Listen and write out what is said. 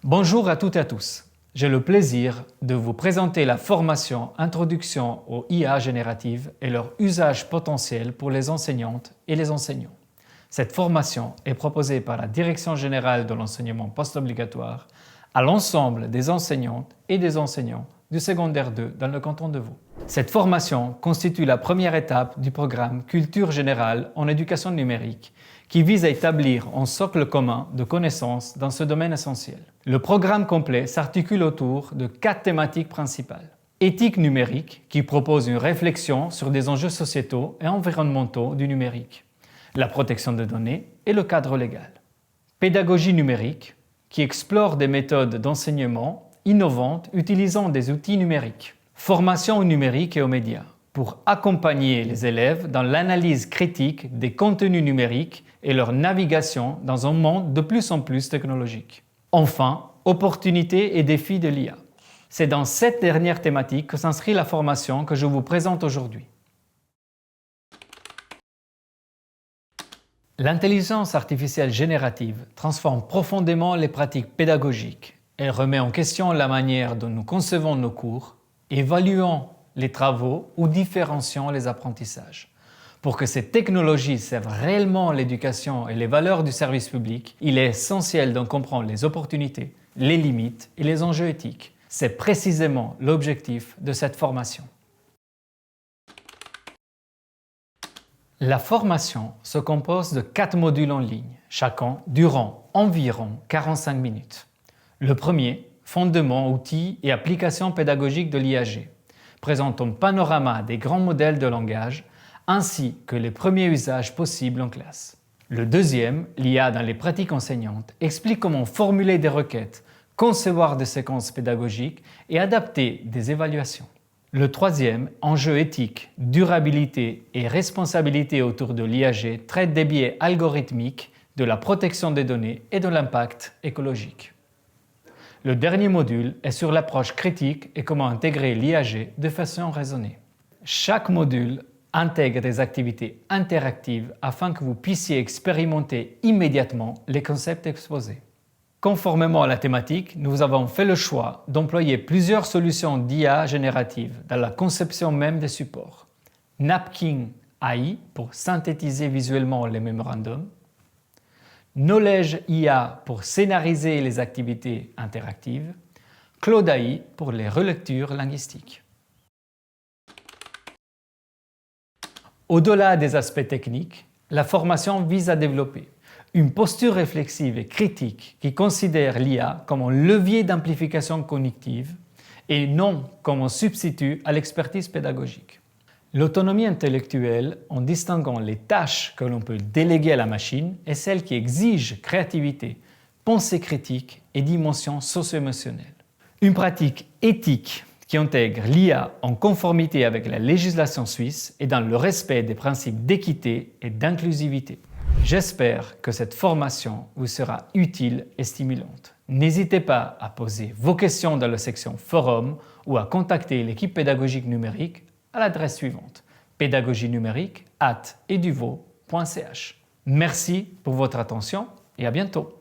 Bonjour à toutes et à tous. J'ai le plaisir de vous présenter la formation Introduction aux IA génératives et leur usage potentiel pour les enseignantes et les enseignants. Cette formation est proposée par la Direction générale de l'enseignement post-obligatoire à l'ensemble des enseignantes et des enseignants du secondaire 2 dans le canton de Vaud. Cette formation constitue la première étape du programme Culture générale en éducation numérique qui vise à établir un socle commun de connaissances dans ce domaine essentiel. Le programme complet s'articule autour de 4 thématiques principales. Éthique numérique, qui propose une réflexion sur des enjeux sociétaux et environnementaux du numérique, la protection des données et le cadre légal. Pédagogie numérique, qui explore des méthodes d'enseignement innovantes utilisant des outils numériques. Formation au numérique et aux médias, pour accompagner les élèves dans l'analyse critique des contenus numériques et leur navigation dans un monde de plus en plus technologique. Enfin, opportunités et défis de l'IA. C'est dans cette dernière thématique que s'inscrit la formation que je vous présente aujourd'hui. L'intelligence artificielle générative transforme profondément les pratiques pédagogiques. Elle remet en question la manière dont nous concevons nos cours, évaluons les travaux ou différenciant les apprentissages. Pour que ces technologies servent réellement l'éducation et les valeurs du service public, il est essentiel d'en comprendre les opportunités, les limites et les enjeux éthiques. C'est précisément l'objectif de cette formation. La formation se compose de 4 modules en ligne, chacun durant environ 45 minutes. Le premier, fondements, outils et applications pédagogiques de l'IAG, présente un panorama des grands modèles de langage ainsi que les premiers usages possibles en classe. Le deuxième, l'IA dans les pratiques enseignantes, explique comment formuler des requêtes, concevoir des séquences pédagogiques et adapter des évaluations. Le troisième, enjeux éthiques, durabilité et responsabilité autour de l'IAG, traite des biais algorithmiques, de la protection des données et de l'impact écologique. Le dernier module est sur l'approche critique et comment intégrer l'IAG de façon raisonnée. Chaque module intègre des activités interactives afin que vous puissiez expérimenter immédiatement les concepts exposés. Conformément à la thématique, nous avons fait le choix d'employer plusieurs solutions d'IA générative dans la conception même des supports. Napkin AI pour synthétiser visuellement les mémorandums, Knowledge IA pour scénariser les activités interactives, Claude AI pour les relectures linguistiques. Au-delà des aspects techniques, la formation vise à développer une posture réflexive et critique qui considère l'IA comme un levier d'amplification cognitive et non comme un substitut à l'expertise pédagogique. L'autonomie intellectuelle, en distinguant les tâches que l'on peut déléguer à la machine, est celle qui exige créativité, pensée critique et dimension socio-émotionnelle. Une pratique éthique qui intègre l'IA en conformité avec la législation suisse et dans le respect des principes d'équité et d'inclusivité. J'espère que cette formation vous sera utile et stimulante. N'hésitez pas à poser vos questions dans la section forum ou à contacter l'équipe pédagogique numérique à l'adresse suivante pédagogie-numérique@eduvaux.ch. Merci pour votre attention et à bientôt.